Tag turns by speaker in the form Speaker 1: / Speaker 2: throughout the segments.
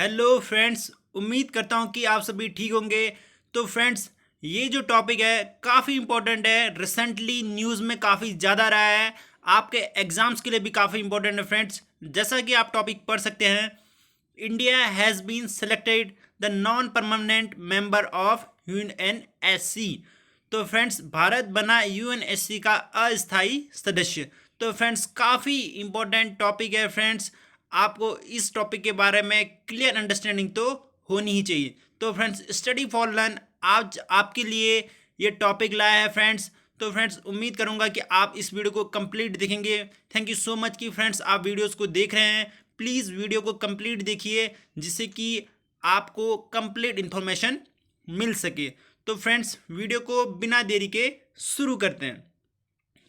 Speaker 1: Hello friends. उम्मीद करता हूँ कि आप सभी ठीक होंगे। तो फ्रेंड्स, ये जो टॉपिक है काफ़ी इम्पोर्टेंट है, रिसेंटली न्यूज़ में काफ़ी ज़्यादा रहा है, आपके एग्जाम्स के लिए भी काफ़ी इम्पोर्टेंट है फ्रेंड्स। जैसा कि आप टॉपिक पढ़ सकते हैं, India has been selected the non permanent member of UNSC. तो फ्रेंड्स, भारत बना यूएनएससी का अस्थायी सदस्य। तो फ्रेंड्स, काफ़ी इम्पोर्टेंट टॉपिक है फ्रेंड्स। आपको इस टॉपिक के बारे में क्लियर अंडरस्टैंडिंग तो होनी ही चाहिए। तो फ्रेंड्स, स्टडी फॉर लर्न आज आपके लिए ये टॉपिक लाया है फ्रेंड्स। तो फ्रेंड्स, उम्मीद करूंगा कि आप इस वीडियो को कंप्लीट देखेंगे। थैंक यू सो मच कि फ्रेंड्स आप वीडियोस को देख रहे हैं। प्लीज़ वीडियो को कंप्लीट देखिए जिससे कि आपको कंप्लीट इन्फॉर्मेशन मिल सके। तो फ्रेंड्स, वीडियो को बिना देरी के शुरू करते हैं।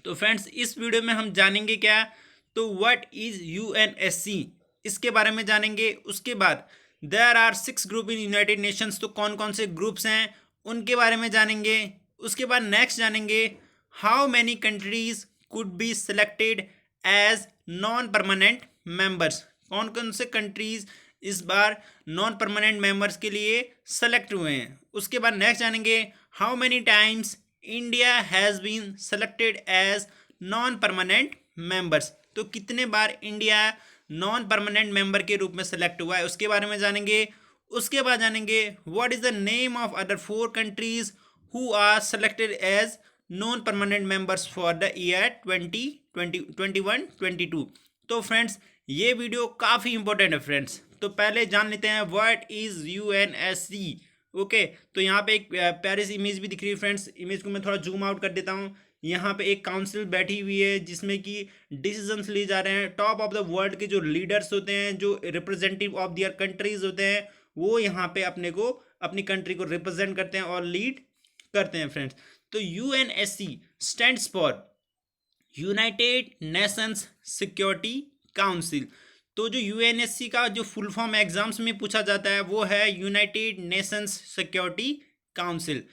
Speaker 1: तो फ्रेंड्स, इस वीडियो में हम जानेंगे क्या, तो व्हाट इज यूएनएससी, इसके बारे में जानेंगे। उसके बाद there are 6 group in United Nations, तो कौन कौन से ग्रुप्स हैं उनके बारे में जानेंगे। उसके बाद नेक्स्ट जानेंगे how many countries could be selected as non permanent members, कौन कौन से कंट्रीज इस बार नॉन परमानेंट मेंबर्स के लिए सेलेक्ट हुए हैं। उसके बाद नेक्स्ट जानेंगे how many times India has been selected as non permanent members, तो कितने बार इंडिया नॉन परमानेंट मेंबर के रूप में सेलेक्ट हुआ है उसके बारे में जानेंगे। उसके बाद जानेंगे what is the name of other 4 countries who are selected as non permanent members for the year 2021-22। तो फ्रेंड्स, ये वीडियो काफ़ी इंपॉर्टेंट है फ्रेंड्स। तो पहले जान लेते हैं व्हाट इज यूएनएससी। ओके, तो यहाँ पे एक प्यारी सी इमेज भी दिख रही है फ्रेंड्स। इमेज को मैं थोड़ा जूम आउट कर देता हूँ। यहाँ पे एक काउंसिल बैठी हुई है जिसमें कि डिसीजंस लिए जा रहे हैं। टॉप ऑफ द वर्ल्ड के जो लीडर्स होते हैं, जो रिप्रेजेंटेटिव ऑफ दियर कंट्रीज होते हैं, वो यहाँ पे अपनी कंट्री को रिप्रेजेंट करते हैं और लीड करते हैं फ्रेंड्स। तो UNSC stands for United Nations Security council. तो जो यूएनएससी का जो फुल फॉर्म एग्जाम्स में पूछा जाता है वो है United Nations Security Council.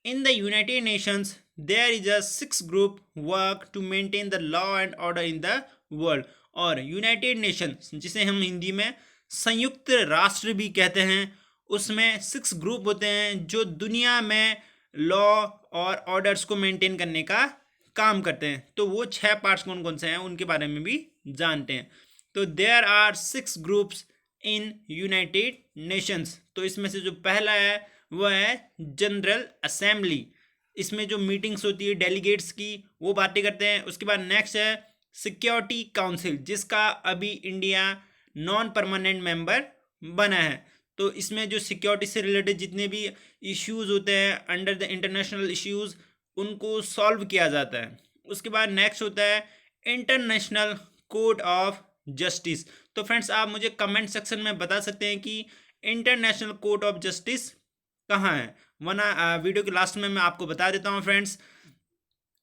Speaker 1: In the United Nations there is a 6 group work to maintain the law and order in the world. और यूनाइटेड नेशंस, जिसे हम हिंदी में संयुक्त राष्ट्र भी कहते हैं, उसमें 6 ग्रुप होते हैं जो दुनिया में लॉ और ऑर्डर्स को मेंटेन करने का काम करते हैं। तो वो 6 पार्ट्स कौन कौन से हैं उनके बारे में भी जानते हैं। तो there are 6 groups in United Nations. तो इसमें से जो पहला है वह है जनरल असेंबली। इसमें जो मीटिंग्स होती है डेलीगेट्स की, वो बातें करते हैं। उसके बाद नेक्स्ट है सिक्योरिटी काउंसिल, जिसका अभी इंडिया नॉन परमानेंट मेंबर बना है। तो इसमें जो सिक्योरिटी से रिलेटेड जितने भी इश्यूज होते हैं अंडर द इंटरनेशनल इश्यूज, उनको सॉल्व किया जाता है। उसके बाद नेक्स्ट होता है इंटरनेशनल कोड ऑफ जस्टिस। तो फ्रेंड्स, आप मुझे कमेंट सेक्शन में बता सकते हैं कि इंटरनेशनल कोड ऑफ जस्टिस कहाँ है, वरना वीडियो के लास्ट में मैं आपको बता देता हूँ फ्रेंड्स।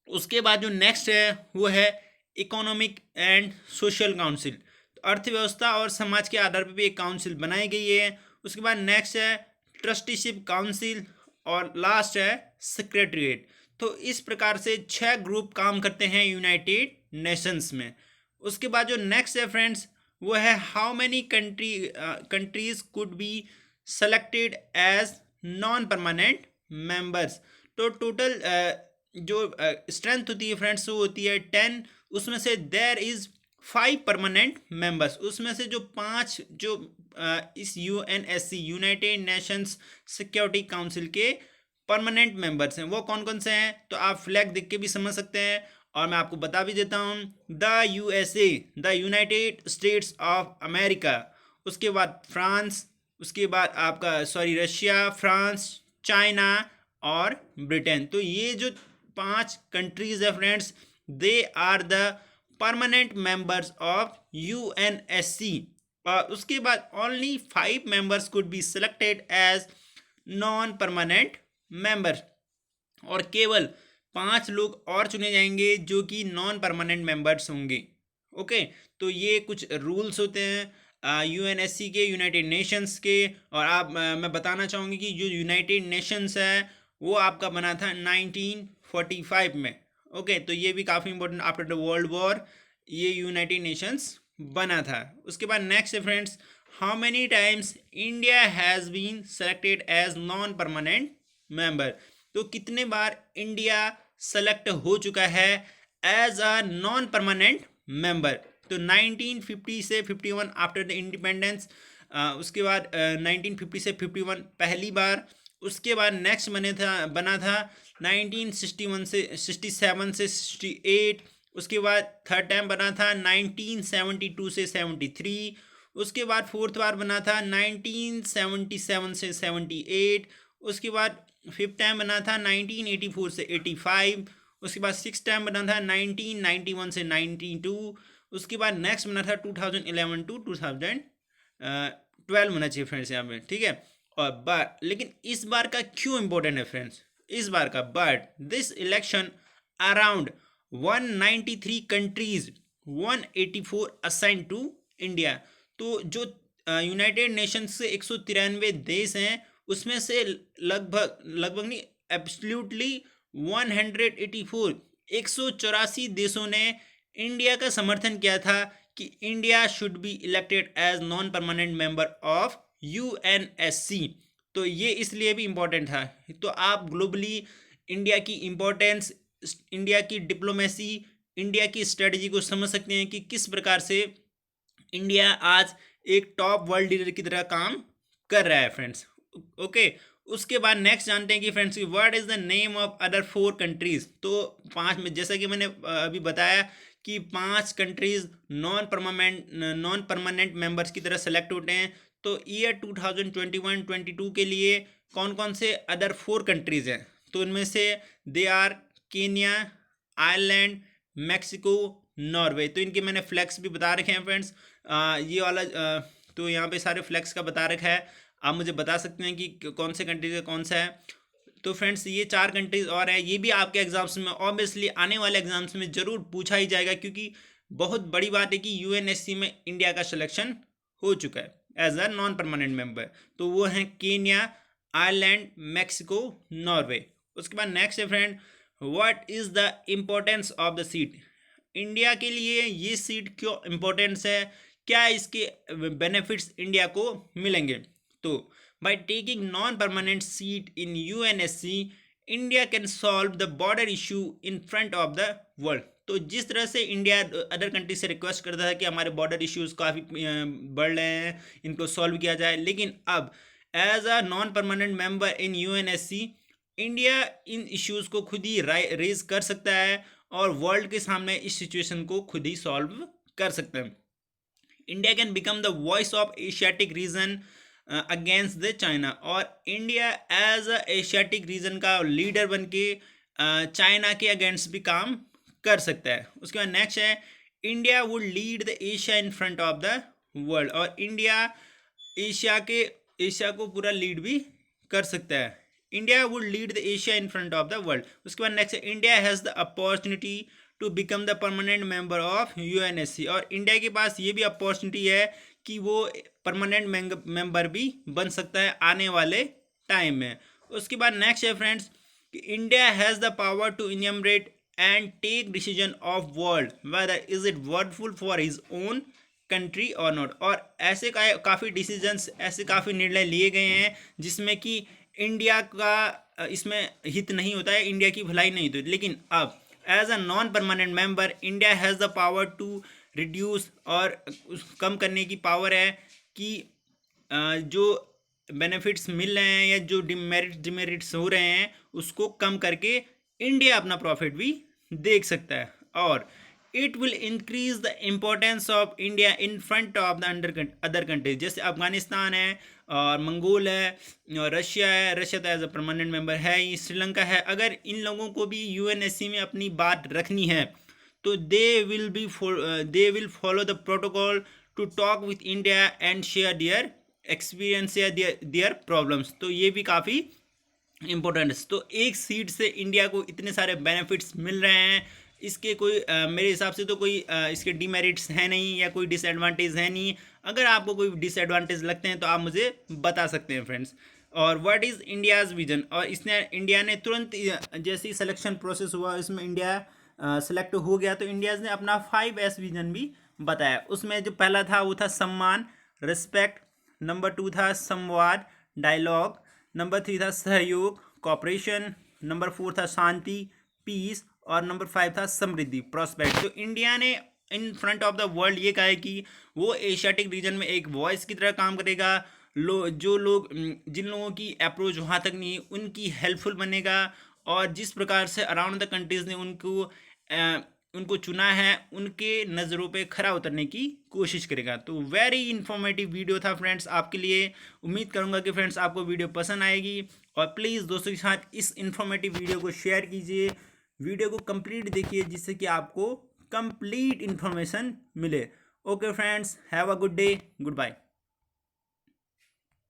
Speaker 1: उसके बाद जो नेक्स्ट है वो है इकोनॉमिक एंड सोशल काउंसिल। तो अर्थव्यवस्था और समाज के आधार पर भी एक काउंसिल बनाई गई है। उसके बाद नेक्स्ट है ट्रस्टीशिप काउंसिल और लास्ट है सेक्रेटरीट। तो इस प्रकार से 6 ग्रुप काम करते हैं यूनाइटेड नेशंस में। उसके बाद जो नेक्स्ट है फ्रेंड्स वो है how many countries could be selected as non permanent members. तो टोटल जो स्ट्रेंथ होती है फ्रेंड्स वो होती है 10। उसमें से देयर इज 5 परमानेंट मेंबर्स। उसमें से जो 5 जो इस UNSC United Nations Security council के परमानेंट मेंबर्स हैं वो कौन कौन से हैं, तो आप फ्लैग देख के भी समझ सकते हैं। और मैं आपको बता भी देता हूँ, the USA, the United States of America. उसके बाद फ्रांस, उसके बाद आपका रशिया, फ्रांस, चाइना और ब्रिटेन। तो ये जो 5 कंट्रीज है friends, they are the permanent members of UNSC. और उसके बाद only 5 members could be selected as non permanent member, और केवल 5 लोग और चुने जाएंगे जो कि नॉन परमानेंट मेंबर्स होंगे। ओके, तो ये कुछ रूल्स होते हैं यूएनएससी के, यूनाइटेड नेशंस के। और मैं बताना चाहूँगी कि जो यूनाइटेड नेशंस है वो आपका बना था 1945 में। ओके, तो ये भी काफ़ी important, after the world war ये यूनाइटेड नेशंस बना था। उसके बाद नेक्स्ट है friends how many times India has been selected as non permanent member, तो कितने बार इंडिया सेलेक्ट हो चुका है as a non permanent member. तो 1950 से 51 आफ्टर द इंडिपेंडेंस, उसके बाद 1950 से 51 पहली बार, उसके बाद नेक्स्ट बना था 1961 से 67 से 68, उसके बाद थर्ड टाइम बना था 1972 से 73, उसके बाद फोर्थ बार बना था 1977 से 78, उसके बाद फिफ्थ टाइम बना था 1984 से 85, उसके बाद सिक्स टाइम बना था 1991 से 92, उसके बाद नेक्स्ट बना था 2011 टू 2012 होना चाहिए फ्रेंड्स यहाँ पे, ठीक है। और बट लेकिन इस बार का क्यों इंपॉर्टेंट है फ्रेंड्स, इस बार का, but this election around 193 countries 184 assign to India, तो जो यूनाइटेड नेशंस से 193 देश हैं उसमें से लगभग नहीं, एब्सोल्युटली 184 184 देशों ने इंडिया का समर्थन किया था कि India should be elected as non permanent member of UNSC. तो ये इसलिए भी इम्पोर्टेंट था। तो आप ग्लोबली इंडिया की इम्पोर्टेंस, इंडिया की डिप्लोमेसी, इंडिया की स्ट्रेटजी को समझ सकते हैं कि किस प्रकार से इंडिया आज एक टॉप वर्ल्ड लीडर की तरह काम कर रहा है फ्रेंड्स। ओके, उसके बाद नेक्स्ट जानते हैं कि friends what is the name of other 4 countries. तो 5 में जैसा कि मैंने अभी बताया कि 5 कंट्रीज़ नॉन परमानेंट मेंबर्स की तरह सेलेक्ट होते हैं। तो ईयर 2021-22 के लिए कौन कौन से अदर 4 कंट्रीज़ हैं, तो इनमें से they are Kenya, Ireland, Mexico, Norway. तो इनके मैंने फ्लैग्स भी बता रखे हैं फ्रेंड्स, ये वाला तो यहाँ पे सारे फ्लैग्स का बता रखा है, आप मुझे बता सकते हैं कि कौन से कंट्री का कौन सा है। तो फ्रेंड्स ये 4 कंट्रीज और हैं, ये भी आपके एग्जाम्स में ऑब्वियसली आने वाले एग्जाम्स में ज़रूर पूछा ही जाएगा, क्योंकि बहुत बड़ी बात है कि यूएनएससी में इंडिया का सिलेक्शन हो चुका है as a non permanent member. तो वो हैं केन्या, आयरलैंड, मैक्सिको, नॉर्वे। उसके बाद नेक्स्ट है friend, what is the importance of the seat. India के लिए ये सीट क्यों इम्पोर्टेंस है, क्या इसके बेनिफिट्स इंडिया को मिलेंगे। तो by taking non permanent seat in UNSC India can solve the border issue in front of the world. तो जिस तरह से इंडिया अदर कंट्री से रिक्वेस्ट करता है कि हमारे बॉर्डर इश्यूज काफ़ी बढ़ रहे हैं, इनको सॉल्व किया जाए, लेकिन अब as a non permanent member in UNSC India इन इश्यूज को खुद ही रेज कर सकता है और वर्ल्ड के सामने इस सिचुएशन को खुद ही सॉल्व कर सकते हैं। India can become the voice of Asiatic region against the China, और India as a Asiatic region का लीडर बन के चाइना के अगेंस्ट भी काम कर सकता है। उसके बाद नेक्स्ट है, India would lead the Asia in front of the world, और इंडिया एशिया को पूरा लीड भी कर सकता है। India would lead the Asia in front of the world. उसके बाद नेक्स्ट है, India has the opportunity to become the permanent member of UNSC, और इंडिया के पास ये भी अपॉर्चुनिटी है कि वो परमानेंट मेंबर भी बन सकता है आने वाले टाइम में। उसके बाद नेक्स्ट है friends, India has the power to enumerate and take decision of world whether is it worthful for his own country और नॉट। और ऐसे काफ़ी डिसीजंस, ऐसे काफ़ी निर्णय लिए गए हैं जिसमें कि इंडिया का इसमें हित नहीं होता है, इंडिया की भलाई नहीं होती, लेकिन अब as a non permanent member India has the power to reduce, और कम करने की पावर है कि जो बेनिफिट्स मिल रहे हैं या जो डिमेरिट्स हो रहे हैं उसको कम करके इंडिया अपना प्रॉफिट भी देख सकता है। और it will increase the importance of India in front of the other countries, जैसे अफगानिस्तान है और मंगोल है और रशिया है। रशिया तो एज अ परमानेंट मेंबर है ही, श्रीलंका है। अगर इन लोगों को भी यूएनएससी में अपनी बात रखनी है तो they will follow the protocol to talk with India and share their experience या देयर प्रॉब्लम्स। तो ये भी काफ़ी इम्पोर्टेंट है। तो एक सीट से इंडिया को इतने सारे बेनिफिट्स मिल रहे हैं, इसके कोई मेरे हिसाब से तो कोई इसके डिमेरिट्स हैं नहीं या कोई डिसएडवांटेज है नहीं। अगर आपको कोई डिसएडवांटेज लगते हैं तो आप मुझे बता सकते हैं फ्रेंड्स। और व्हाट इज़ इंडियाज़ विजन, और इंडिया ने तुरंत जैसे ही सिलेक्शन प्रोसेस हुआ इसमें इंडिया सेलेक्ट हो गया तो इंडिया ने अपना 5S विजन भी बताया। उसमें जो पहला था वो था सम्मान, रिस्पेक्ट, नंबर 2 था संवाद डायलॉग, नंबर 3 था सहयोग कॉपरेशन, नंबर 4 था शांति पीस, और नंबर 5 था समृद्धि प्रॉस्पेरिटी। तो इंडिया ने इन फ्रंट ऑफ द वर्ल्ड ये कहा है कि वो एशियाटिक रीजन में एक वॉइस की तरह काम करेगा। जो लोग जिन लोगों की अप्रोच वहाँ तक नहीं उनकी हेल्पफुल बनेगा, और जिस प्रकार से अराउंड द कंट्रीज़ ने उनको चुना है उनके नज़रों पे खरा उतरने की कोशिश करेगा। तो वेरी इन्फॉर्मेटिव वीडियो था फ्रेंड्स आपके लिए। उम्मीद करूंगा कि फ्रेंड्स आपको वीडियो पसंद आएगी, और प्लीज़ दोस्तों के साथ इस इन्फॉर्मेटिव वीडियो को शेयर कीजिए। वीडियो को कंप्लीट देखिए जिससे कि आपको कंप्लीट इन्फॉर्मेशन मिले। Okay friends, have a good day, good bye.